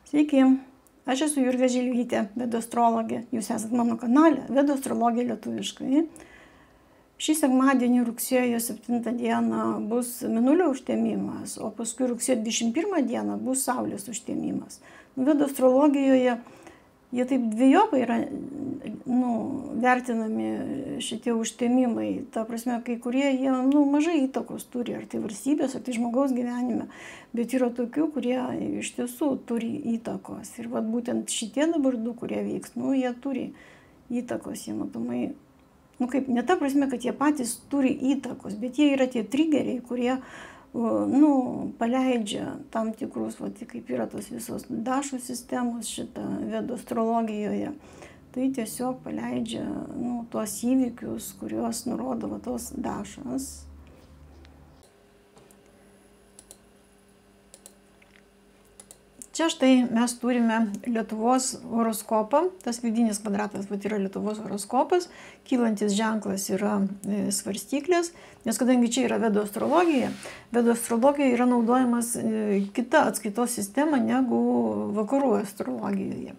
Sveiki, aš esu Jurga Žilvytė, vedų astrologė. Jūs esate mano kanale Vedų astrologija lietuviškai. Šį sekmadienį rugsėjo 7 dieną bus mėnulio užtemimas, o paskui rugsėjo 21 dieną bus Saulės užtemimas. Vedų astrologijoje jie taip dviejopai yra vertinami šitie užtemimai. Ta prasme, kai kurie jie mažai įtakos turi, ar tai valstybės, ar tai žmogaus gyvenime. Bet yra tokių, kurie iš tiesų turi įtakos. Ir vat būtent šitie dabar du, kurie vyks, jie turi įtakos, jie matomai, kaip ne ta prasme, kad jie patys turi įtakos, bet jie yra tie trigeriai, kurie paleidžia tam tikrus, kaip yra tos visos dašų sistemos šitą vedų astrologijoje. Tai tiesiog paleidžia tuos įvykius, kuriuos nurodo tos dašas. Čia štai mes turime Lietuvos horoskopą, tas vidinis kvadratas yra Lietuvos horoskopas, kylantis ženklas yra svarstyklės, nes kadangi čia yra vedų astrologija yra naudojamas kita atskaitos sistema negu vakarų astrologijoje.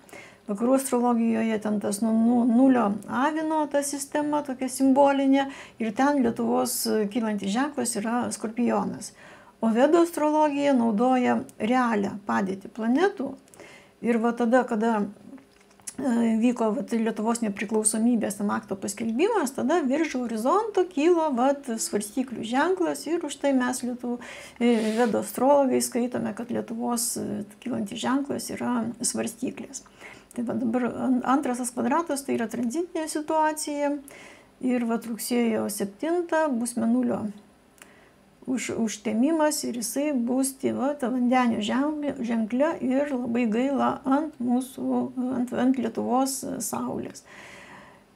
Vakarų astrologijoje ten tas nulio avino ta sistema, tokia simbolinė, ir ten Lietuvos kylantis ženklas yra skorpionas. O vedų astrologija naudoja realią padėtį planetų. Ir tada, kada vyko Lietuvos nepriklausomybės akto paskelbimas, tada virš horizonto kylo svarstyklių ženklas ir už tai mes vedų astrologai skaitome, kad Lietuvos kylantis ženklas yra svarstyklės. Tai dabar antras kvadratas tai yra tranzitinė situacija ir rugsėjo 7 bus mėnulio užtemimas ir jisai bus vandenio ženkle ir labai gaila ant Lietuvos saulės.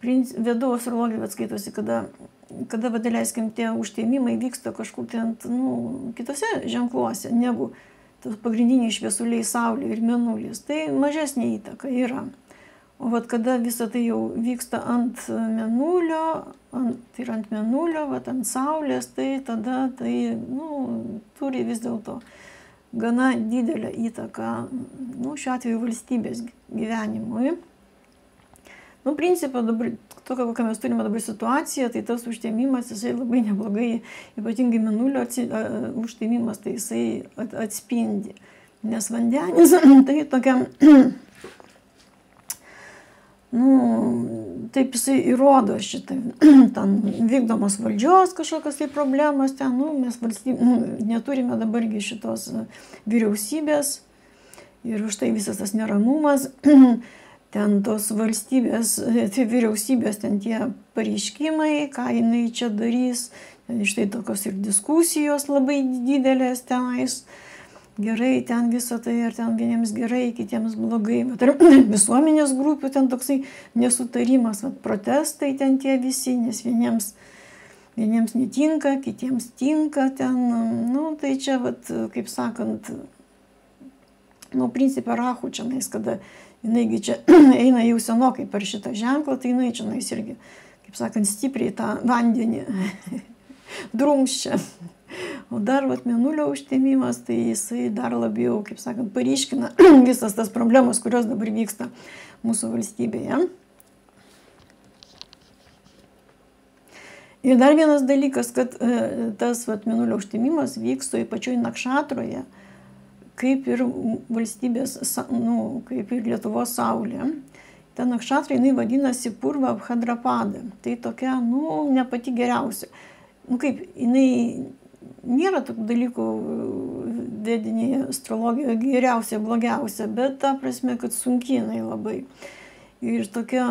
Vedų astrologija skaitosi, kada daleiskim tie užtemimai vyksta kažkur kitose ženkluose negu pagrindiniai šviesuliai saulė ir mėnulis. Tai mažesnė įtaka yra. O kada visą tai jau vyksta ant mėnulio, ant saulės, tai tada turi vis dėlto gana didelę įtaką, šiuo atveju valstybės gyvenimui. Principą dabar, tokia kokią mes turime dabar situaciją, tai tas užtemimas, jisai labai neblogai, ypatingai mėnulio užtemimas, tai jisai atspindi. Nes vandenis, tai tokia... taip jisai įrodo šitą, ten vykdomos valdžios kažkokios tai problemas, ten, mes neturime dabargi šitos vyriausybės ir už tai visas tas neramumas, ten tos valstybės, tai vyriausybės, ten tie pareiškimai, ką jinai čia darys, štai tokios ir diskusijos labai didelės tenais. Gerai ten visą tai, ar ten vieniems gerai, kitiems blogai. Visuomenės grupių ten toksai nesutarimas, protestai ten tie visi, nes vieniems netinka, kitiems tinka ten. Tai čia, kaip sakant, principė Rahu čia, kada jinai čia eina jau senokai per šitą ženklą, tai jinai čia irgi, kaip sakant, stipriai tą vandenį drumsčia. O dar mėnulio užtemimas, tai jisai dar labiau, kaip sakant, paryškina visas tas problemas, kurios dabar vyksta mūsų valstybėje. Ir dar vienas dalykas, kad tas mėnulio užtemimas vyks toj pačioj nakšatroje, kaip ir valstybės, kaip ir Lietuvos saulė. Ta nakšatra, jinai vadinasi Purva Bhadrapada. Tai tokia, ne pati geriausia. Kaip, jinai nėra tokių dalykų vedinėje astrologijoje geriausia, blogiausia, bet ta prasme, kad sunki jinai labai. Ir tokia,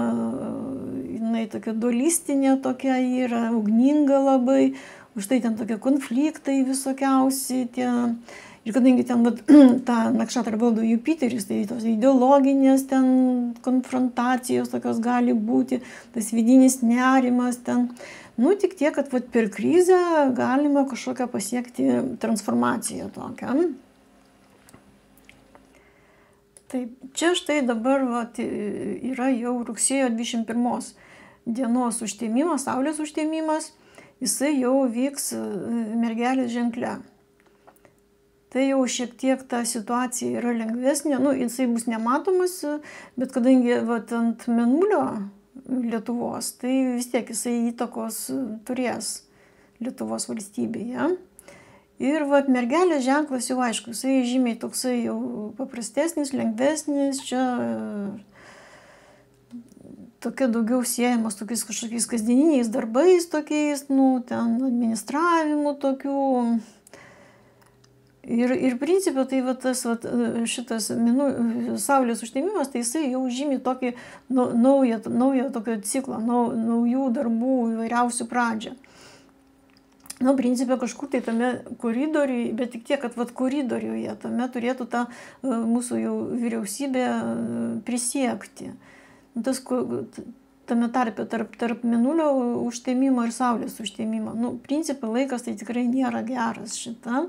jinai tokia dualistinė tokia yra, ugninga labai, už tai ten tokie konfliktai visokiausi tie. Ir kadangi ten tą nakšatrą valdo Jupiteris, tai tos ideologinės ten konfrontacijos tokios gali būti, tas vidinis nerimas ten. Tik tiek, kad per krizę galima kažkokią pasiekti transformaciją tokią. Taip, čia štai dabar yra jau rugsėjo 21 dienos užtemimas, saulės užtemimas, jisai jau vyks Mergelės ženkle. tai jau šiek tiek ta situacija yra lengvesnė, nu, jisai bus nematomas, bet kadangi vat, ant Mėnulio Lietuvos, tai vis tiek jisai įtakos turės Lietuvos valstybėje. Ir vat, mergelės ženklas jau aišku, jisai žymiai toksai jau paprastesnis, lengvesnis, čia tokia daugiau siejamas tokiais kažkokiais kasdieniniais darbais, tokiais, nu, ten administravimu tokių. Ir principė, tai va, tas, va, šitas Saulės užtemimas, tai jisai jau žymi tokį naują tokio ciklą, naujų darbų įvairiausių pradžią. Nu, principė, kažkur tai tame koridoriuje, bet tik tiek, kad vat, koridoriuje tame turėtų ta mūsų jau vyriausybė prisiekti. Tas, tame tarpe tarp Mėnulio užtemimo ir Saulės užtemimo. Nu, principė, laikas tai tikrai nėra geras šita.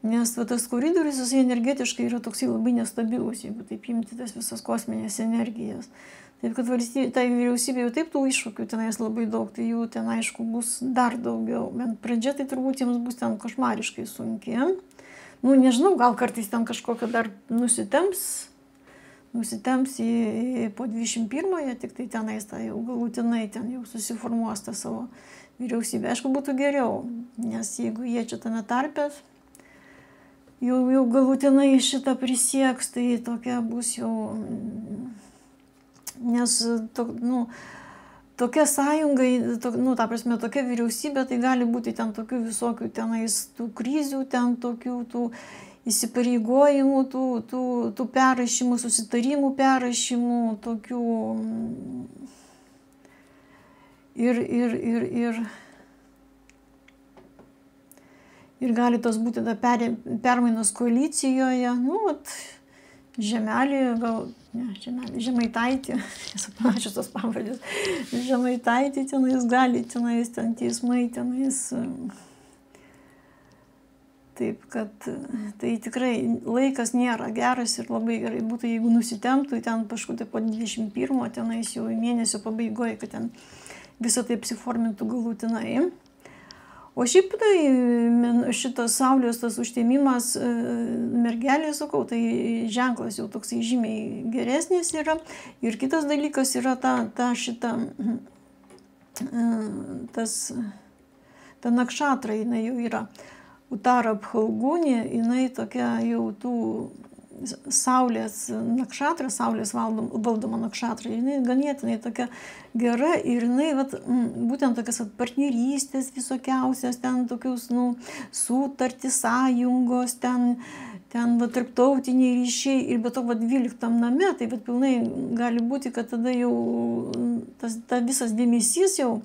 Nes va, tas koridorius, jisai energetiškai yra toksai labai nestabilus, jeigu taip imti tas visas kosminės energijas. Taip, kad tai vyriausybė jau taip tų iššūkių tenais labai daug, tai jų ten aišku bus dar daugiau. Bet pradžia tai turbūt jiems bus ten košmariškai sunki. Nu, nežinau, gal kartais ten kažkokio dar nusitemps į po 21-oje, tik tai tenais ta jau galutinai ten jau susiformuos tą savo vyriausybę. Aišku, būtų geriau, nes jeigu jie čia tame tarpe jau galutinai šitą prisieks, tai tokia bus jau, nes nu, tokia sąjungai, nu, ta prasme, tokia vyriausybė, tai gali būti ten tokių visokių tenais tų krizių, ten tokių tų įsipareigojimų, tų perrašymų, susitarimų perrašymų, tokių ir gali tos būti permainos koalicijoje, nu, vat, Žemelį, gal, ne, Žemaitaitį, esu panašios tos pavardės, Žemaitaitį tenais gali, tenais ten teismai, tenais, taip, kad tai tikrai laikas nėra geras ir labai gerai būtų, jeigu nusitemptų ten kažkur tai po 21, tenais jau mėnesio pabaigoje, kad ten visą tai apsiformintų galutinai. O šiaip tai šitas Saulės tas užtemimas mergelė, sakau, tai ženklas jau toksai žymiai geresnis yra. Ir kitas dalykas yra ta nakšatra, jinai jau yra Utara Phalguni, jinai tokia jau tų Saulės nakšatra, Saulės valdoma nakšatra, jinai ganėtinai tokia gera ir jinai vat, būtent tokias vat, partnerystės visokiausias, ten tokius nu, sutartys, sąjungos, ten vat, tarptautiniai ryšiai ir be to vat, 12 name, tai vat, pilnai gali būti, kad tada jau ta visas dėmesys jau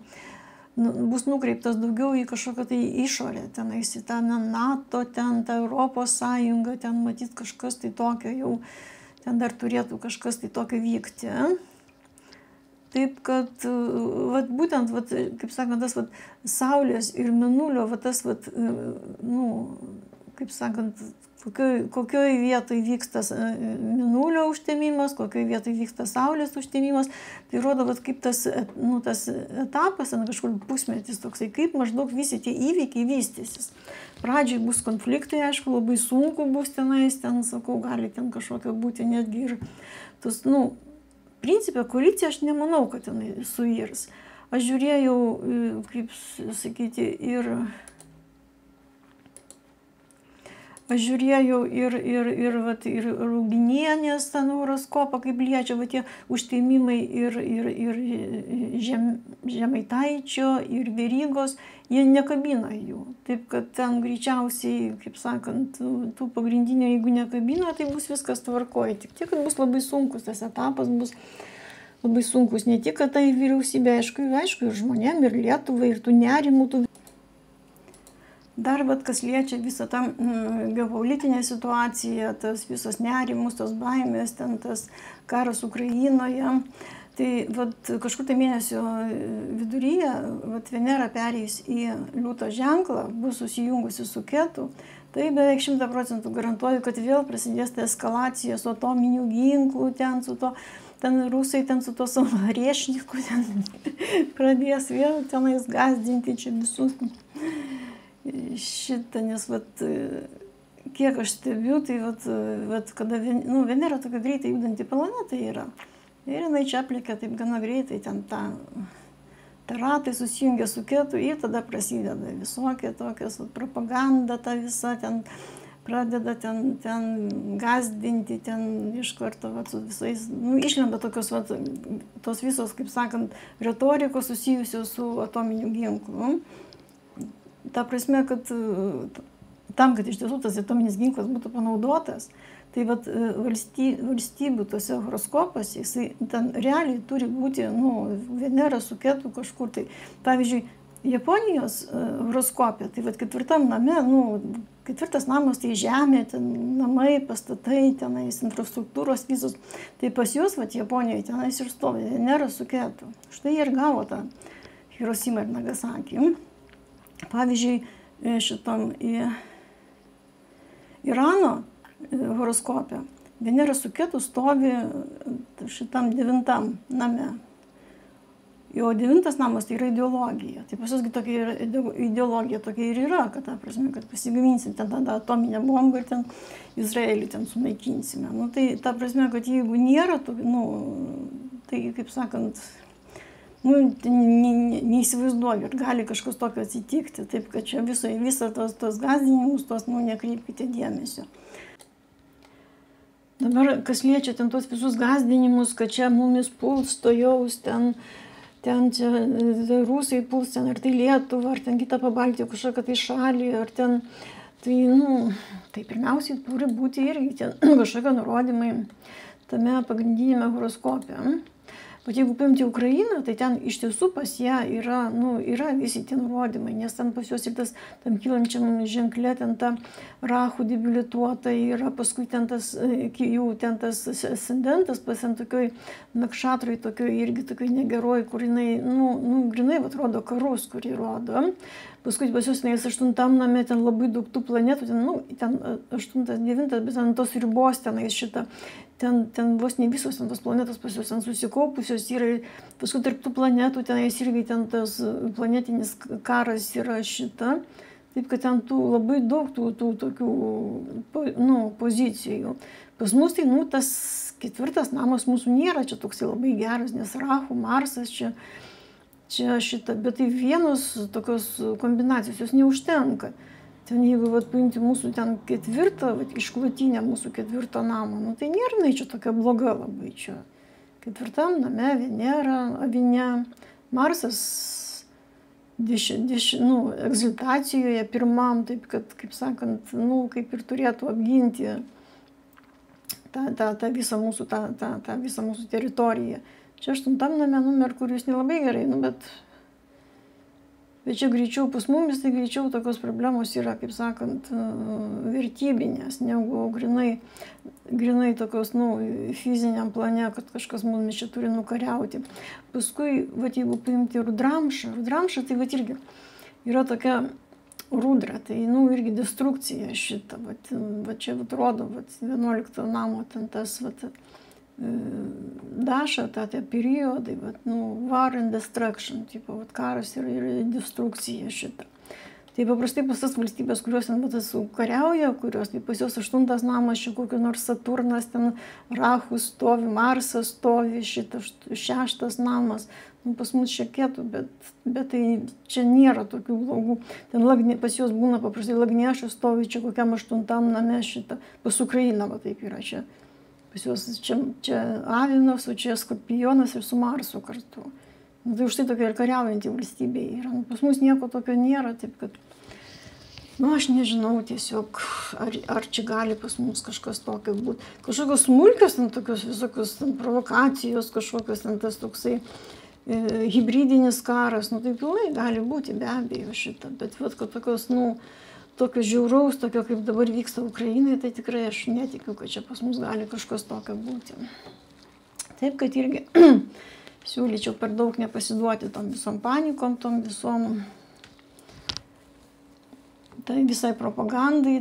bus nukreiptas daugiau į kažkokią tai išorę, tenais į tą NATO, ten tą Europos Sąjungą, ten matyt kažkas tai tokio jau, ten dar turėtų kažkas tai tokio vykti. Taip, kad vat, būtent, vat, kaip sakant, tas vat, Saulės ir Mėnulio, vat, tas, vat, nu, kaip sakant, kokioj vietoj vyksta Mėnulio užtemimas, kokioj vietoj vyksta Saulės užtemimas, tai rodo, vat, kaip tas etapas, kažkur pusmetis toksai, kaip maždaug visi tie įvykiai vystysis. Pradžiai bus konfliktai, aišku, labai sunku bus tenais, ten, sakau, gali ten kažkokio būti netgi ir tos, nu, principė, koalicija aš nemanau, kad tenai suirs. Aš žiūrėjau, kaip sakyti, ir Ruginienės ten horoskopą, kaip liečia va, tie užtemimai ir Žemaitaičio, ir Verygos, jie nekabina jų. Taip, kad ten greičiausiai, kaip sakant, tų pagrindinių, jeigu nekabina, tai bus viskas tvarkoja. Tik tiek, kad bus labai sunkus, tas etapas bus labai sunkus. Ne tik, kad tai vyriausybė, aišku, ir žmonėm, ir Lietuvai, ir tų nerimų, tų. Dar, vat, kas liečia visą tą geopolitinę situaciją, tas visas nerimus, tos baimės, ten tas karas Ukrainoje, tai vat, kažkur tai mėnesio viduryje vat, Venera pereis į Liūto ženklą, bus susijungusi su Ketu, tai beveik 100% garantuoju, kad vėl prasidės ta eskalacija su atominių ginklų, ten rusai ten su to savo riešniku pradės vėl tenais gąsdinti čia visus. Šitą, nes vat, kiek aš stebiu, tai vat kada Venera tokia greitai judanti planeta yra. Ir jinai čia aplėkia taip gana greitai, ten ta ratai susijungia su Ketu ir tada prasideda visokie tokios propaganda, ta visa ten pradeda ten gazdinti, ten iš karto su visais, išlenda tokios tos visos, kaip sakant, retorikos susijusios su atominiu ginklu. Ta prasme, kad tam, kad iš tiesų tas atominis ginklas būtų panaudotas, tai valstybių tose horoskopuose, jisai ten realiai turi būti, Venera su Ketu kažkur. Tai, pavyzdžiui, Japonijos horoskopė, tai ketvirtam name, ketvirtas namas tai žemė, ten namai, pastatai, tenais infrastruktūros visos. Tai pas juos, Japonijoje, tenais ir stovi Venera su Ketu. Štai jie ir gavo tą Hirošimą ir Nagasakį. Pavyzdžiui, šitam Irano horoskope Venera su Ketu stovi šitam 9 name. O 9 namas tai yra ideologija. Tai pas juosgi tokia ideologija tokia ir yra, kad ta prasme, kad pasigaminsim ten tą atominę bombą ir ten Izraelį ten sunaikinsime. Tai ta prasme, kad jeigu nėra, tai kaip sakant, neįsivaizduoju, ir gali kažkas tokio atsitikti. Taip, kad čia visą tos gazdinimus, nekreipkite dėmesio. Dabar, kas liečia ten tos visus gazdinimus, kad čia mumis puls, tojaus, ten čia rusai puls, ten ar tai Lietuva, ar ten kitą Pabaltiją kažkokią tai šalį, ar ten, tai pirmiausiai turi būti irgi ten kažkokie nurodymai tame pagrindinėme horoskope. Bet jeigu paimti Ukrainą, tai ten iš tiesų pas ją yra visi tie nurodymai, nes ten pas juos ir tas tam kylančiam ženklė, ten ta Rahu debilituota yra, paskui ten tas ascendentas, pas ten tokioj nakšatrai, tokioj irgi tokioj negeroj, kur jinai, grinai rodo karus, kurį rodo. Paskui pas juos 8 name, ten labai daug tų planetų, ten 8, 9, bet ten tos ribos tenais šitą. Ten vos ne visos tos planetos pas juos ten susikaupusios yra, paskui tarp tų planetų tenais irgi ten tas planetinis karas yra šita. Taip, kad ten labai daug tų tokių pozicijų. Pas mus tai tas 4 namas mūsų nėra čia toksai labai geras, nes Rahu, Marsas čia šita, bet tai vienos tokios kombinacijos, jos neužtenka. Ten jeigu paimti mūsų ten 4, išklotinę mūsų 4 namą, tai nėra jinai čia tokia bloga labai čia. 4 name Venera, Avinė, Marsas egzaltacijoje 1, taip kad, kaip sakant, kaip ir turėtų apginti tą visą mūsų teritoriją. Čia 8 name, Merkurijus nelabai gerai, bet čia greičiau pas mumis, tai greičiau tokios problemos yra, kaip sakant, vertybinės, negu grinai tokios, fiziniam plane, kad kažkas mumis čia turi nukariauti. Paskui, jeigu paimti Rudramšą, tai irgi yra tokia rudra, tai, irgi destrukcija šita, čia rodo, 11 namo, ten tas, Daša, tie periodai, war and destruction, karas ir destrukcija šita. Tai paprastai pas tas valstybės, kurios kariauja, kurios, tai pas jos 8 namas, čia kokio nors Saturnas, ten Rahus stovi, Marsas stovi, šita 6 namas, pas mus čia Ketu, bet tai čia nėra tokių blogų. Ten pas jos būna paprastai Lagnešas stovi, čia kokiam 8 name šita, pas Ukrainą, taip yra čia. Pas juos čia Avinas, o čia Skorpionas ir su Marsu kartu. Tai už tai tokia ir kariaujanti valstybė yra. Pas mus nieko tokio nėra, taip kad, aš nežinau tiesiog, ar čia gali pas mus kažkas tokio būti. Kažkokios smulkios, tokios visokios provokacijos, kažkokios tas toksai hybridinis karas, tai pilnai gali būti, be abejo šitą. Bet kad tokios, tokio žiauraus, tokio kaip dabar vyksta Ukrainai, tai tikrai aš netikiu, kad čia pas mus gali kažkas tokio būti. Taip, kad irgi siūlyčiau per daug nepasiduoti tom visom panikom, tom visom visai propagandai,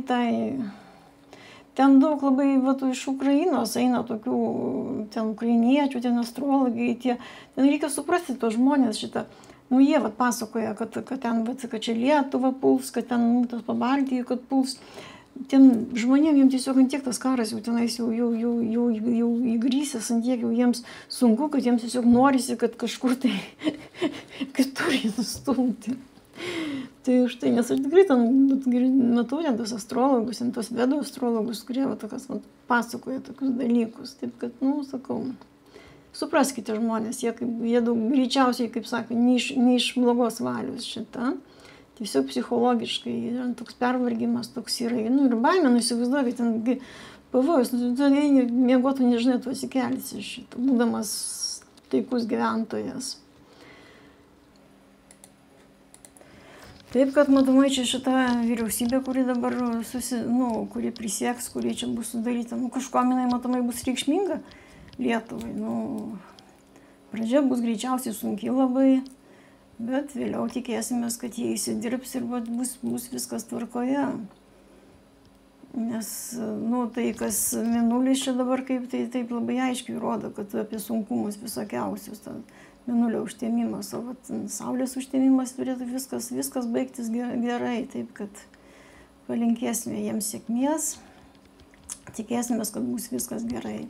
ten daug labai iš Ukrainos eina tokių, ten ukrainiečių, ten astrologai, ten reikia suprasti tos žmonės šitą. Jie pasakoja, kad ten, kad čia Lietuva puls, kad ten tas Pabaltijų, kad puls. tiem žmonėm, jiems tiesiog ant tiek tas karas jau tenais jau įgrysęs, ant tiek jau jiems sunku, kad jiems tiesiog norisi, kad kažkur tai kitur jį nustumti. Tai štai, nes aš tikrai ten matau ten tos astrologus, ten tos vedų astrologus, kurie tokias pasakoja tokius dalykus. Taip kad, sakau, supraskite žmonės, jie daug greičiausiai, kaip sako, ne iš blogos valios šitą. Tiesiog psichologiškai toks pervargimas toks yra. Ir baimė, įsivaizduoju, kad ten pavojus, miegotų nežinai, tu atsikelsi šitą, būdamas taikus gyventojas. Taip, kad matomai čia šita vyriausybė, kuri dabar kuri prisieks, kuri čia bus sudaryta, kažkuom jinai matomai bus reikšminga Lietuvai. Pradžia bus greičiausiai sunki labai, bet vėliau tikėsimės, kad jie įsidirbs ir bus viskas tvarkoje. Nes, tai kas mėnulis čia dabar kaip tai taip labai aiškiai rodo, kad apie sunkumus visokiausius. Mėnulio užtemimas, o saulės užtemimas turėtų viskas baigtis gerai, taip kad palinkėsime jiems sėkmės, tikėsimės, kad bus viskas gerai.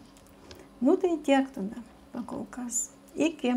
Tai tiek tada, pakol kas. Iki.